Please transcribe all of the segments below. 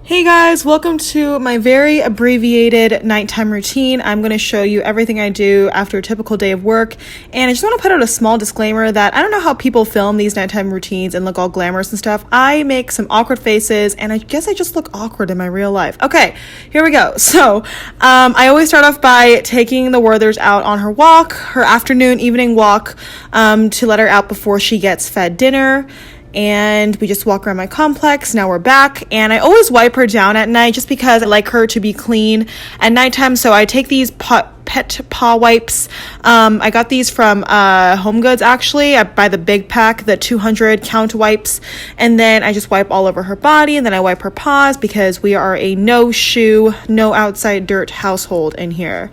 Hey guys, welcome to my very abbreviated nighttime routine. I'm going to show you everything I do after a typical day of work, and I just want to put out a small disclaimer that I don't know how people film these nighttime routines and look all glamorous and stuff. I make some awkward faces, and I guess I just look awkward in my real life. Okay, here we go. So, I always start off by taking the Werther's out on her walk, her evening walk, to let her out before she gets fed dinner. And we just walk around my complex. Now we're back, and I always wipe her down at night just because I like her to be clean at nighttime. So I take these pet Paw Wipes. I got these from Home Goods, actually. I buy the big pack, the 200 count wipes, and then I just wipe all over her body, and then I wipe her paws because we are a no shoe, no outside dirt household in here.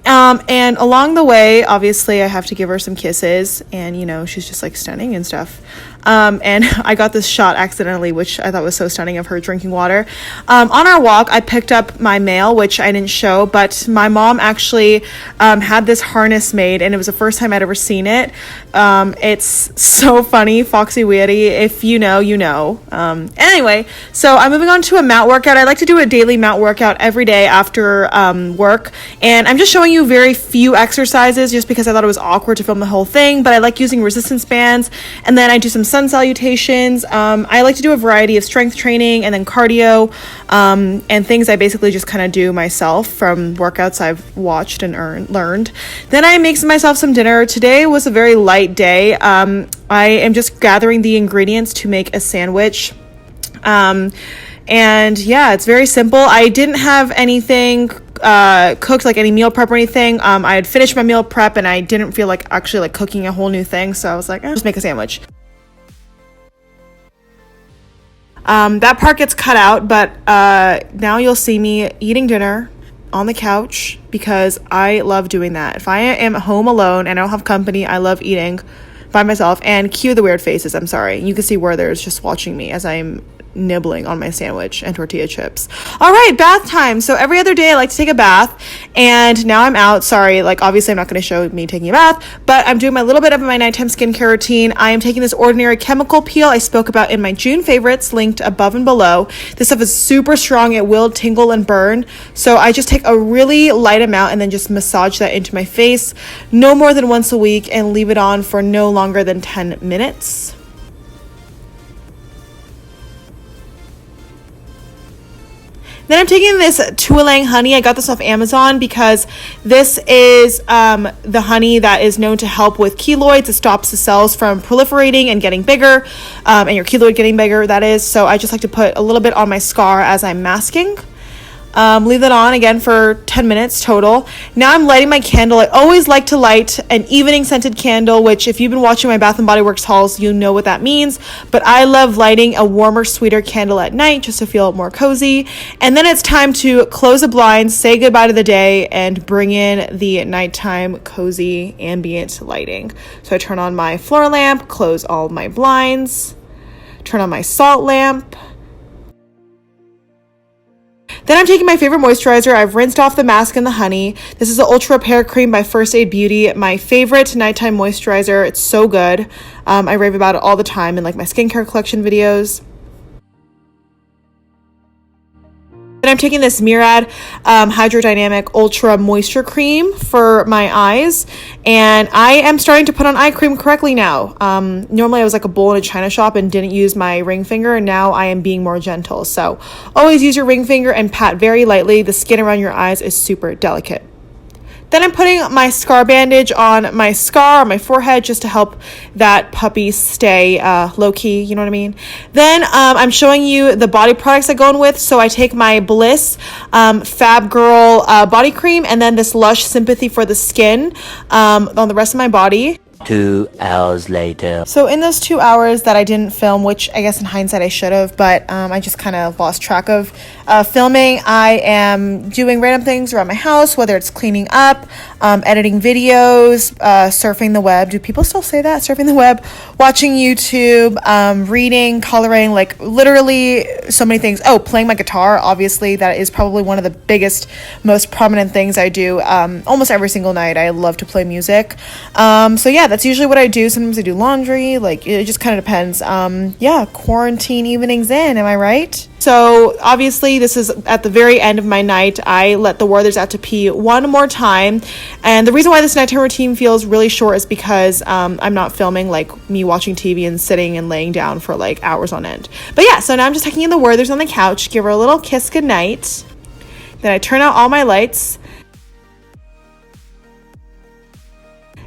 And along the way, obviously, I have to give her some kisses, and she's just like stunning and stuff. And I got this shot accidentally, which I thought was so stunning, of her drinking water. On our walk, I picked up my mail, which I didn't show, but my mom actually had this harness made, and it was the first time I'd ever seen it. It's so funny, foxy weirdy. If you know, you know. Anyway, so I'm moving on to a mat workout. I like to do a daily mat workout every day after work, and I'm just showing you very few exercises just because I thought it was awkward to film the whole thing, but I like using resistance bands, and then I do some sun salutations. I like to do a variety of strength training and then cardio, and things I basically just kind of do myself from workouts I've watched and learned. Then I make myself some dinner. Today was a very light day. I am just gathering the ingredients to make a sandwich. And yeah, it's very simple. I didn't have anything cooked, like any meal prep or anything. I had finished my meal prep and I didn't feel like actually like cooking a whole new thing, so I was like, just make a sandwich. That part gets cut out, but now you'll see me eating dinner on the couch because I love doing that. If I am home alone and I don't have company, I love eating by myself. And cue the weird faces, I'm sorry. You can see Werther's just watching me as I'm nibbling on my sandwich and tortilla chips. All right, bath time. So every other day I like to take a bath, and now I'm out. Sorry, like obviously I'm not going to show me taking a bath, but I'm doing my little bit of my nighttime skincare routine. I am taking this ordinary chemical peel I spoke about in my June favorites, linked above and below. This stuff is super strong. It will tingle and burn. So I just take a really light amount and then just massage that into my face, no more than once a week, and leave it on for no longer than 10 minutes. Then I'm taking this Tualang honey. I got this off Amazon because this is the honey that is known to help with keloids. It stops the cells from proliferating and getting bigger, and your keloid getting bigger, that is. So I just like to put a little bit on my scar as I'm masking. Leave that on again for 10 minutes total. Now I'm lighting my candle. I always like to light an evening scented candle, which if you've been watching my Bath & Body Works hauls, you know what that means. But I love lighting a warmer, sweeter candle at night just to feel more cozy. And then it's time to close the blinds, say goodbye to the day, and bring in the nighttime cozy ambient lighting. So I turn on my floor lamp, close all my blinds, turn on my salt lamp. Then I'm taking my favorite moisturizer. I've rinsed off the mask and the honey. This is the Ultra Repair Cream by First Aid Beauty, my favorite nighttime moisturizer. It's so good. I rave about it all the time in like my skincare collection videos. Then I'm taking this Murad Hydrodynamic Ultra Moisture Cream for my eyes, and I am starting to put on eye cream correctly now. Normally I was like a bull in a china shop and didn't use my ring finger, and now I am being more gentle. So always use your ring finger and pat very lightly. The skin around your eyes is super delicate. Then I'm putting my scar bandage on my scar on my forehead just to help that puppy stay low-key, you know what I mean? Then I'm showing you the body products I go in with. So I take my Bliss Fab Girl body cream, and then this Lush Sympathy for the skin on the rest of my body. 2 hours later. So in those 2 hours that I didn't film, which I guess in hindsight I should have, but I just kind of lost track of filming, I am doing random things around my house, whether it's cleaning up, editing videos, surfing the web. Do people still say that? Surfing the web, watching YouTube, reading, coloring, like literally so many things. Oh, playing my guitar, obviously. That is probably one of the biggest, most prominent things I do almost every single night. I love to play music. So yeah, that's usually what I do. Sometimes I do laundry, like it just kind of depends. Yeah, quarantine evenings in, am I right? So obviously this is at the very end of my night. I let the Werthers out to pee one more time. And the reason why this nighttime routine feels really short is because I'm not filming like me watching TV and sitting and laying down for like hours on end. But yeah, so now I'm just tucking in the Werthers on the couch, give her a little kiss goodnight. Then I turn out all my lights.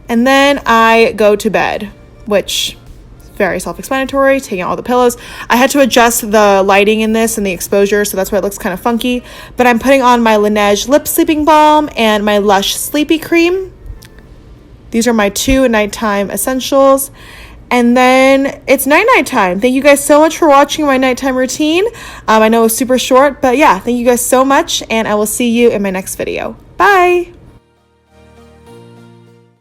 And then I go to bed, which is very self-explanatory, taking out all the pillows. I had to adjust the lighting in this and the exposure, so that's why it looks kind of funky. But I'm putting on my Laneige Lip Sleeping Balm and my Lush Sleepy Cream. These are my 2 nighttime essentials. And then it's night time. Thank you guys so much for watching my nighttime routine. I know it was super short, but yeah, thank you guys so much, and I will see you in my next video. Bye!